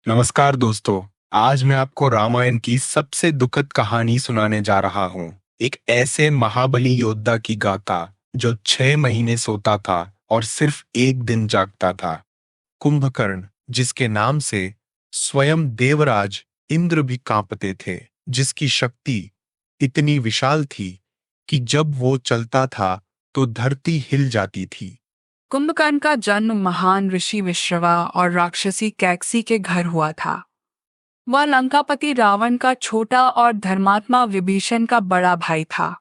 नमस्कार दोस्तों। आज मैं आपको रामायण की सबसे दुखद कहानी सुनाने जा रहा हूँ। एक ऐसे महाबली योद्धा की गाथा जो 6 महीने सोता था और सिर्फ एक दिन जागता था। कुंभकर्ण, जिसके नाम से स्वयं देवराज इंद्र भी कांपते थे, जिसकी शक्ति इतनी विशाल थी कि जब वो चलता था तो धरती हिल जाती थी। कुंभकर्ण का जन्म महान ऋषि विश्रवा और राक्षसी कैकसी के घर हुआ था। वह लंकापति रावण का छोटा और धर्मात्मा विभीषण का बड़ा भाई था।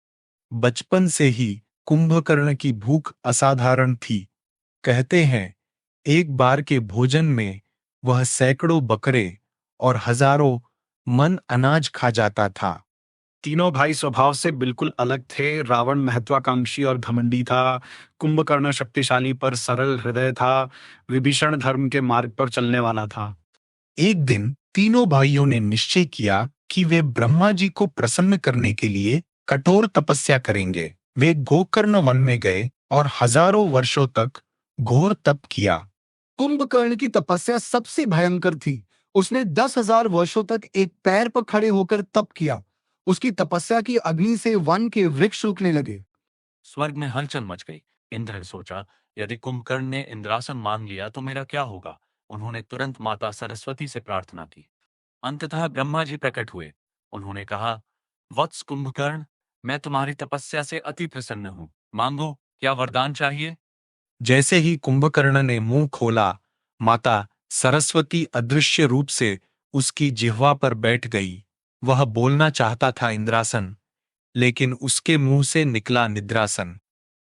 बचपन से ही कुंभकर्ण की भूख असाधारण थी। कहते हैं, एक बार के भोजन में वह सैकड़ों बकरे और हजारों मन अनाज खा जाता था। तीनों भाई स्वभाव से बिल्कुल अलग थे। रावण महत्वाकांक्षी और घमंडी था। कुंभकर्ण शक्तिशाली पर सरल हृदय था। विभीषण धर्म के मार्ग पर चलने वाला था। एक दिन तीनों भाइयों ने निश्चय किया कि वे ब्रह्मा जी को प्रसन्न करने के लिए कठोर तपस्या करेंगे। वे गोकर्ण वन में गए और हजारों वर्षों तक घोर तप किया। कुंभकर्ण की तपस्या सबसे भयंकर थी। उसने 10,000 वर्षों तक एक पैर पर खड़े होकर तप किया। उसकी तपस्या की अग्नि से वन के वृक्ष सूखने लगे। स्वर्ग में हलचल मच गई। इंद्र ने सोचा, यदि कुंभकर्ण ने इंद्रासन मांग लिया तो मेरा क्या होगा। उन्होंने तुरंत माता सरस्वती से प्रार्थना की। अंततः ब्रह्मा जी प्रकट हुए। उन्होंने कहा, वत्स कुंभकर्ण, मैं तुम्हारी तपस्या से अति प्रसन्न हूँ। मांगो, क्या वरदान चाहिए। जैसे ही कुंभकर्ण ने मुंह खोला, माता सरस्वती अदृश्य रूप से उसकी जिह्वा पर बैठ गई। वह बोलना चाहता था इंद्रासन, लेकिन उसके मुंह से निकला निद्रासन।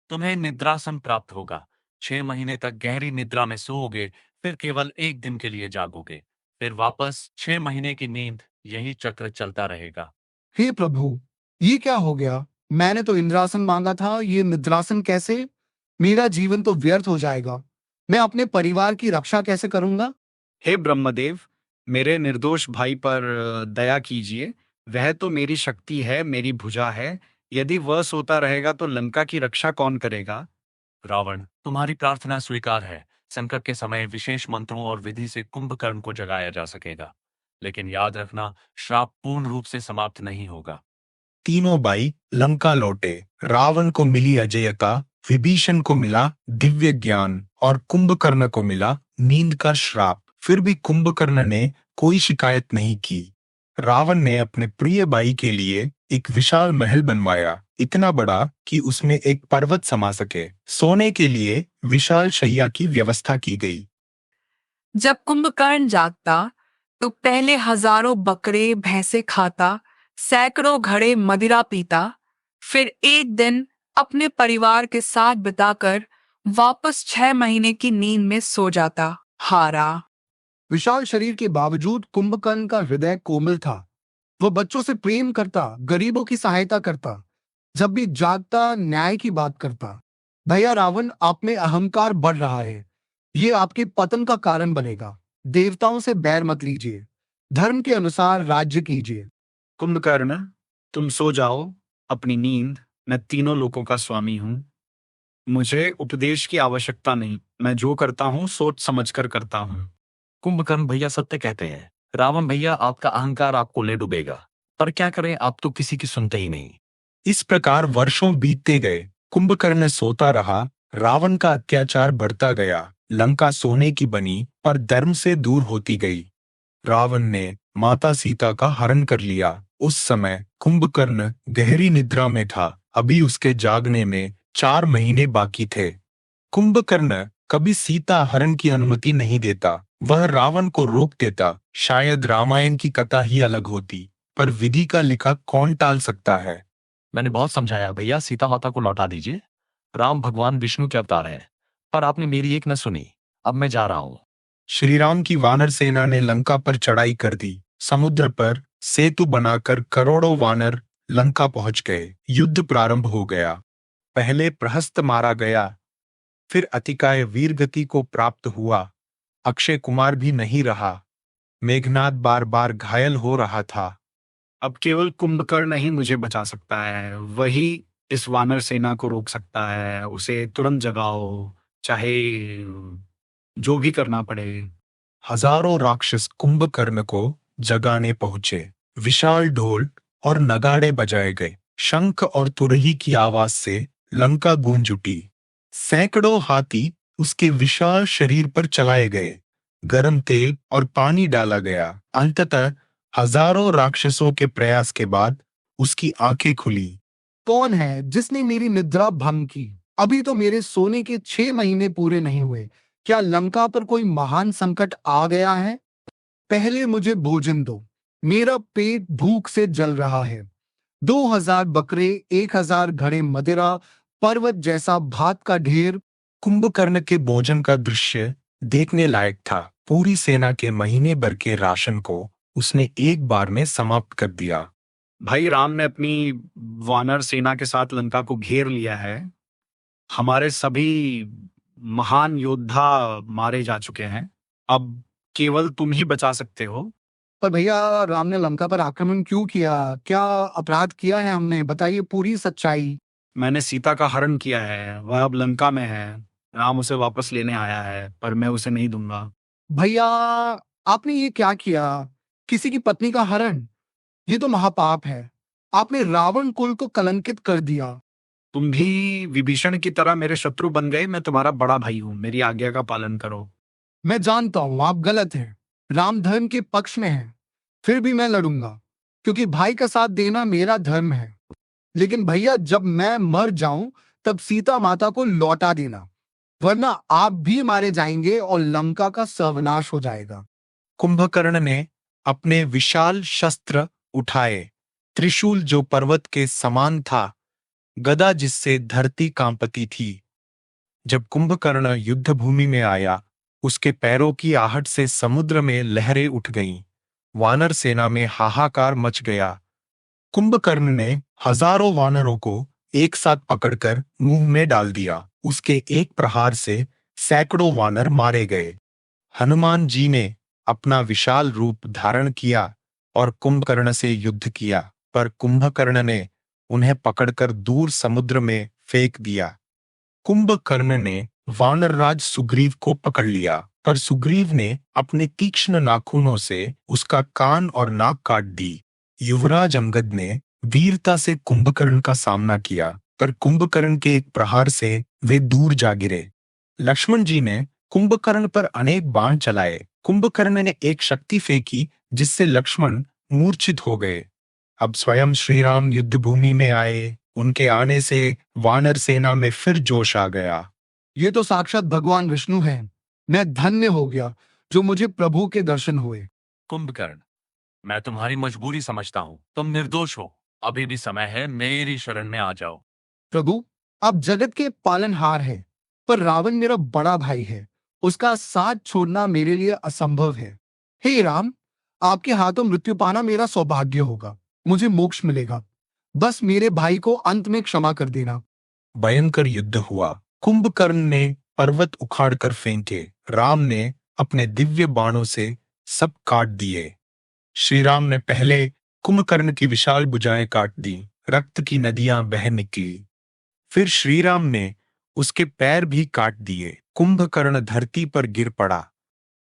तुम्हें निद्रासन प्राप्त होगा। 6 महीने तक गहरी निद्रा में सोओगे, फिर केवल एक दिन के लिए जागोगे, फिर वापस 6 महीने की नींद। यही चक्र चलता रहेगा। हे प्रभु, ये क्या हो गया? मैंने तो इंद्रासन मांगा था, ये निद्रासन कैसे? मेरा जीवन तो व्यर्थ हो जाएगा। मैं अपने परिवार की रक्षा कैसे करूंगा? हे ब्रह्मदेव, मेरे निर्दोष भाई पर दया कीजिए। वह तो मेरी शक्ति है, मेरी भुजा है। यदि वह सोता रहेगा तो लंका की रक्षा कौन करेगा। रावण, तुम्हारी प्रार्थना स्वीकार है। संकट के समय विशेष मंत्रों और विधि से कुंभकर्ण को जगाया जा सकेगा। लेकिन याद रखना, श्राप पूर्ण रूप से समाप्त नहीं होगा। तीनों भाई लंका लौटे। रावण को मिली अजेयता, विभीषण को मिला दिव्य ज्ञान और कुंभकर्ण को मिला नींद का श्राप। फिर भी कुंभकर्ण ने कोई शिकायत नहीं की। रावण ने अपने प्रिय भाई के लिए एक विशाल महल बनवाया, इतना बड़ा कि उसमें एक पर्वत समा सके। सोने के लिए विशाल शैया की व्यवस्था की गई। जब कुंभकर्ण जागता तो पहले हजारों बकरे भैंसे खाता, सैकड़ों घड़े मदिरा पीता, फिर एक दिन अपने परिवार के साथ बिताकर वापस 6 महीने की नींद में सो जाता। हारा। विशाल शरीर के बावजूद कुंभकर्ण का हृदय कोमल था। वह बच्चों से प्रेम करता, गरीबों की सहायता करता, जब भी जागता न्याय की बात करता। भैया रावण, आप में अहंकार बढ़ रहा है। ये आपके पतन का कारण बनेगा। देवताओं से बैर मत लीजिए, धर्म के अनुसार राज्य कीजिए। कुंभकर्ण, तुम सो जाओ अपनी नींद। मैं तीनों लोकों का स्वामी हूँ। मुझे उपदेश की आवश्यकता नहीं। मैं जो करता हूँ सोच समझकर करता हूँ। कुंभकर्ण भैया सत्य कहते हैं। रावण भैया, आपका अहंकार आपको ले डूबेगा। पर क्या करें, आप तो किसी की सुनते ही नहीं। इस प्रकार वर्षों बीतते गए। कुंभकर्ण सोता रहा, रावण का अत्याचार बढ़ता गया। लंका सोने की बनी पर धर्म से दूर होती गई। रावण ने माता सीता का हरण कर लिया। उस समय कुंभकर्ण गहरी निद्रा में था। अभी उसके जागने में 4 महीने बाकी थे। कुंभकर्ण कभी सीता हरण की अनुमति नहीं देता। वह रावण को रोक देता। शायद रामायण की कथा ही अलग होती, पर विधि का लिखा कौन टाल सकता है। मैंने बहुत समझाया भैया, सीता माता को लौटा दीजिए। राम भगवान विष्णु के अवतार हैं। पर आपने मेरी एक न सुनी। अब मैं जा रहा हूँ। श्री राम की वानर सेना ने लंका पर चढ़ाई कर दी। समुद्र पर सेतु बनाकर करोड़ों वानर लंका पहुंच गए। युद्ध प्रारंभ हो गया। पहले प्रहस्त मारा गया, फिर अतिकाय वीरगति को प्राप्त हुआ। अक्षय कुमार भी नहीं रहा। मेघनाद बार बार घायल हो रहा था। अब केवल कुंभकर्ण ही मुझे बचा सकता है। वही इस वानर सेना को रोक सकता है। उसे तुरंत जगाओ, चाहे जो भी करना पड़े। हजारों राक्षस कुंभकर्ण को जगाने पहुंचे। विशाल ढोल और नगाड़े बजाए गए। शंख और तुरही की आवाज से लंका गूंज उठी। सैकड़ों हाथी उसके विशाल शरीर पर चलाए गए। गरम तेल और पानी डाला गया। अंततः हजारों राक्षसों के प्रयास के बाद उसकी आंखें खुली। कौन है जिसने मेरी निद्रा भंग की? अभी तो मेरे सोने के 6 महीने पूरे नहीं हुए। क्या लंका पर कोई महान संकट आ गया है? पहले मुझे भोजन दो, मेरा पेट भूख से जल रहा है। 2000 बकरे, 1000 घड़े मदिरा, पर्वत जैसा भात का ढेर। कुंभकर्ण के भोजन का दृश्य देखने लायक था। पूरी सेना के महीने भर के राशन को उसने एक बार में समाप्त कर दिया। भाई राम ने अपनी वानर सेना के साथ लंका को घेर लिया है। हमारे सभी महान योद्धा मारे जा चुके हैं। अब केवल तुम ही बचा सकते हो। पर भैया, राम ने लंका पर आक्रमण क्यों किया? क्या अपराध किया है हमने? बताइए पूरी सच्चाई। मैंने सीता का हरण किया है, वह अब लंका में है। राम उसे वापस लेने आया है, पर मैं उसे नहीं दूंगा। भैया, आपने ये क्या किया? किसी की पत्नी का हरण? ये तो महापाप है। आपने रावण कुल को कलंकित कर दिया। तुम भी विभीषण की तरह मेरे शत्रु बन गए। मैं तुम्हारा बड़ा भाई हूँ, मेरी आज्ञा का पालन करो। मैं जानता हूं आप गलत हैं, राम धर्म के पक्ष में हैं। फिर भी मैं लड़ूंगा, क्योंकि भाई का साथ देना मेरा धर्म है। लेकिन भैया, जब मैं मर जाऊं तब सीता माता को लौटा देना, वरना आप भी मारे जाएंगे और लंका का सर्वनाश हो जाएगा। कुंभकर्ण ने अपने विशाल शस्त्र उठाए। त्रिशूल जो पर्वत के समान था, गदा जिससे धरती कांपती थी। जब कुंभकर्ण युद्ध भूमि में आया, उसके पैरों की आहट से समुद्र में लहरें उठ गईं। वानर सेना में हाहाकार मच गया। कुंभकर्ण ने हजारों वानरों को एक साथ पकड़कर मुंह में डाल दिया। उसके एक प्रहार से सैकड़ों वानर मारे गए। हनुमान जी ने अपना विशाल रूप धारण किया और कुंभकर्ण से युद्ध किया, पर कुंभकर्ण ने उन्हें पकड़कर दूर समुद्र में फेंक दिया। कुंभकर्ण ने वानरराज सुग्रीव को पकड़ लिया, पर सुग्रीव ने अपने तीक्ष्ण नाखूनों से उसका कान और नाक काट दी। युवराज अंगद ने वीरता से कुंभकर्ण का सामना किया, पर कुंभकर्ण के एक प्रहार से वे दूर जा गिरे। लक्ष्मण जी ने कुंभकर्ण पर अनेक बाण चलाए। कुंभकर्ण ने एक शक्ति फेंकी जिससे लक्ष्मण मूर्छित हो गए। अब स्वयं श्री राम युद्ध भूमि में आए। उनके आने से वानर सेना में फिर जोश आ गया। ये तो साक्षात भगवान विष्णु हैं। मैं धन्य हो गया जो मुझे प्रभु के दर्शन हुए। कुंभकर्ण, मैं तुम्हारी मजबूरी समझता हूँ। तुम निर्दोष हो। अभी भी समय है, मेरी शरण में आ जाओ। प्रभु, आप जगत के पालनहार हैं, पर रावण मेरा बड़ा भाई है। उसका साथ छोड़ना मेरे लिए असंभव है। हे राम, आपके हाथों मृत्यु पाना मेरा सौभाग्य होगा। मुझे मोक्ष मिलेगा। बस मेरे भाई को अंत में क्षमा कर देना। भयंकर युद्ध हुआ। कुंभकर्ण ने पर्वत उखाड़कर फेंके। राम ने अपने दिव्य बाणों से सब काट दिए। श्री राम ने पहले कुंभकर्ण की विशाल भुजाएं काट दी। रक्त की नदियां बह निकली। फिर श्री राम ने उसके पैर भी काट दिए। कुंभकर्ण धरती पर गिर पड़ा।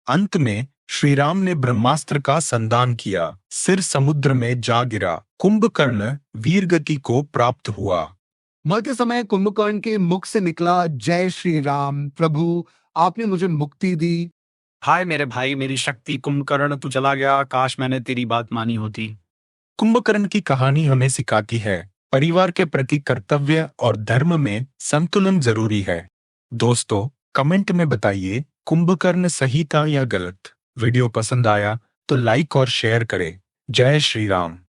अंत में श्री राम ने ब्रह्मास्त्र का संधान किया। सिर समुद्र में जा गिरा। कुंभकर्ण वीरगति को प्राप्त हुआ। मरते समय कुंभकर्ण के मुख से निकला, जय श्री राम। प्रभु, आपने मुझे मुक्ति दी। हाय मेरे भाई, मेरी शक्ति। कुंभकर्ण तू चला गया, काश मैंने तेरी बात मानी होती। कुंभकर्ण की कहानी हमें सिखाती है, परिवार के प्रति कर्तव्य और धर्म में संतुलन जरूरी है। दोस्तों, कमेंट में बताइए कुंभकर्ण सही था या गलत। वीडियो पसंद आया तो लाइक और शेयर करें। जय श्री राम।